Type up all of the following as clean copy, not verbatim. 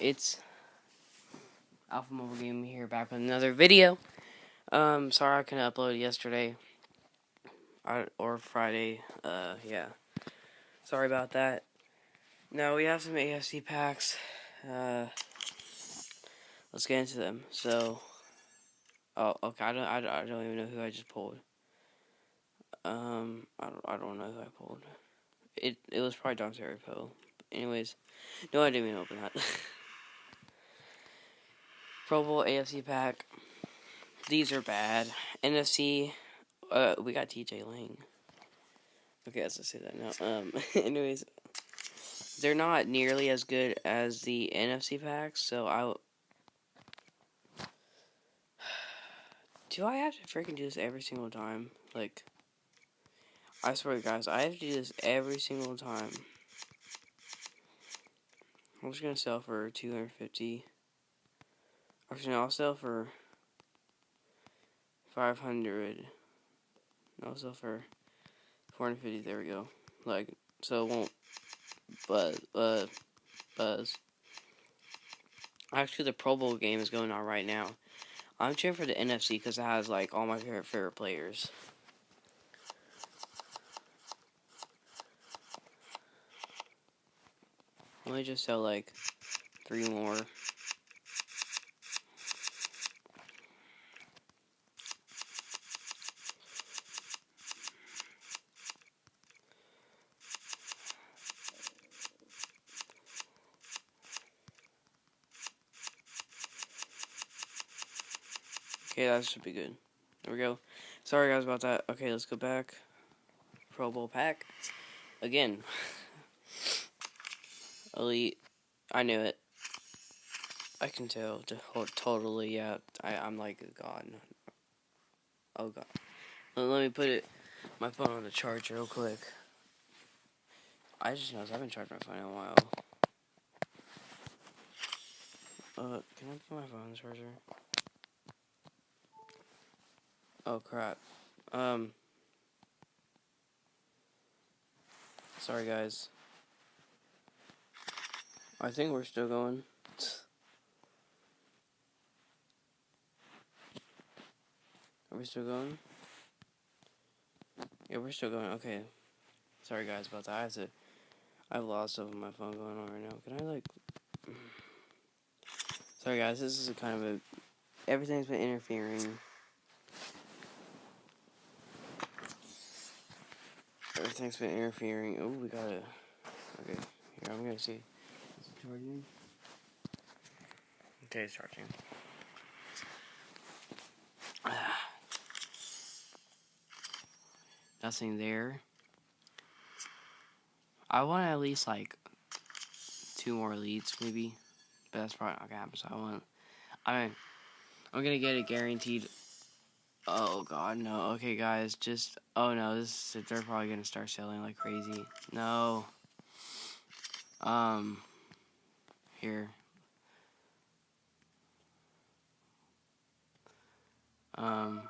It's Alpha Mobile Gaming here, back with another video. Sorry I couldn't upload yesterday or Friday. Yeah, sorry about that. Now we have some AFC packs. Let's get into them. So, okay, I don't even know who I just pulled. I don't know who I pulled. It was probably Don Poe. Anyways, no, I didn't even open that. Pro Bowl AFC pack. These are bad. NFC. We got TJ Lang. Okay, let's just say that now. Anyways, they're not nearly as good as the NFC packs, so do I have to freaking do this every single time? Like, I swear, guys, I have to do this every single time. I'm just gonna sell for 250. Actually, no, I'll sell for 500. No, I'll sell for 450. There we go. Like, so it won't buzz. Actually, the Pro Bowl game is going on right now. I'm cheering for the NFC because it has, like, all my favorite players. Let me just sell, like, 3 more. Okay, that should be good. There we go. Sorry, guys, about that. Okay, let's go back. Pro Bowl pack. Again. Elite. I knew it. I can tell. Totally, yeah. I'm like, God. Oh, God. Let me put my phone on the charge real quick. I just noticed I've been charging my phone in a while. Can I put my phone on the charger? Oh, crap. Sorry, guys. I think we're still going. Are we still going? Yeah, we're still going. Okay. Sorry, guys, about that. I have a lot of stuff on my phone going on right now. Can I, like... Sorry, guys. This is a kind of a... Everything's been interfering. Everything's been interfering. Oh, we gotta... Okay. Here, I'm gonna see. Is it charging? Okay, it's charging. Nothing there. I want at least, like, 2 more elites, maybe. But that's probably not gonna happen, so I'm gonna get it guaranteed. Oh, God, no. Okay, guys, just... Oh, no, they're probably gonna start selling like crazy. No. Here. Hang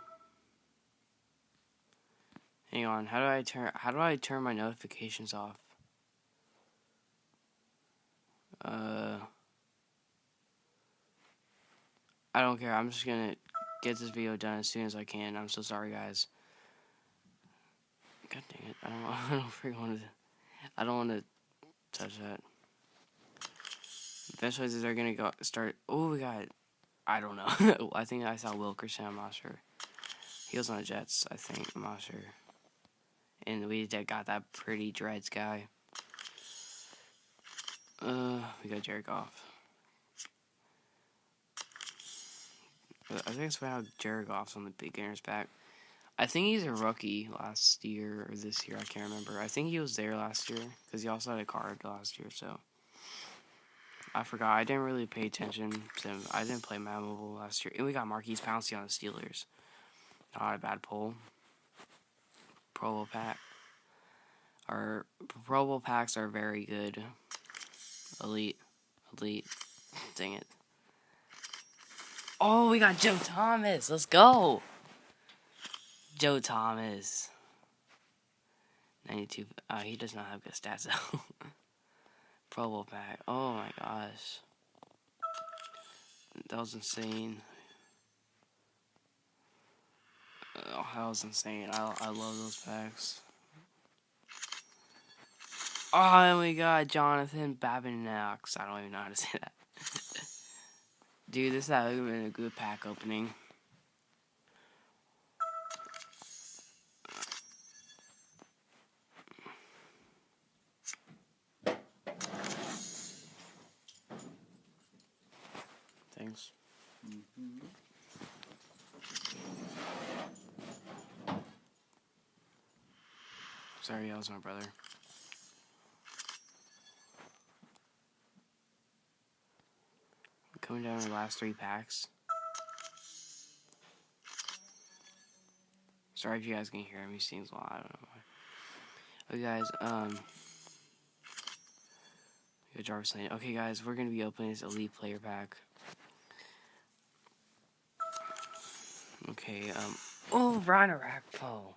on. How do I turn my notifications off? I don't care. I'm just gonna get this video done as soon as I can. I'm so sorry, guys. God dang it. I don't want to touch that. Eventually, they're gonna start. Oh, we got... I don't know. I think I saw Wilkerson. I'm not sure. He was on the Jets, I think. I'm not sure. And we got that pretty dreads guy. We got Jared Goff. I think it's about Jared Goff's on the beginner's pack. I think he's a rookie last year or this year. I can't remember. I think he was there last year because he also had a card last year. So I forgot. I didn't really pay attention to him. I didn't play Madden Mobile last year. And we got Marquise Pouncey on the Steelers. Not a bad pull. Pro Bowl pack. Our Pro Bowl packs are very good. Elite. Dang it. Oh, we got Joe Thomas. Let's go. Joe Thomas. 92. He does not have good stats though. Pro Bowl pack. Oh my gosh. That was insane. Oh, that was insane. I love those packs. Oh, and we got Jonathan Babinax. I don't even know how to say that. Dude, this would have been a good pack opening. Thanks. Sorry, that was my brother. Coming down to the last 3 packs. Sorry if you guys can hear me sing a lot. I don't know why. Okay, guys. Good Jarvis Lane. Okay, guys, we're gonna be opening this elite player pack. Okay. Oh, Rhino Rackpo.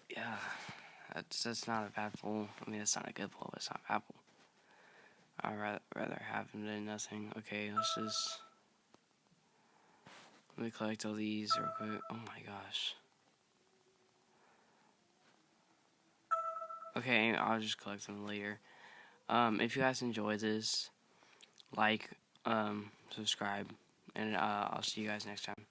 Yeah, that's not a bad pull. I mean, it's not a good pull, but it's not a bad pull. I'd rather have him than nothing. Okay, let me collect all these real quick. Oh my gosh. Okay, I'll just collect them later. If you guys enjoyed this, like, subscribe, and I'll see you guys next time.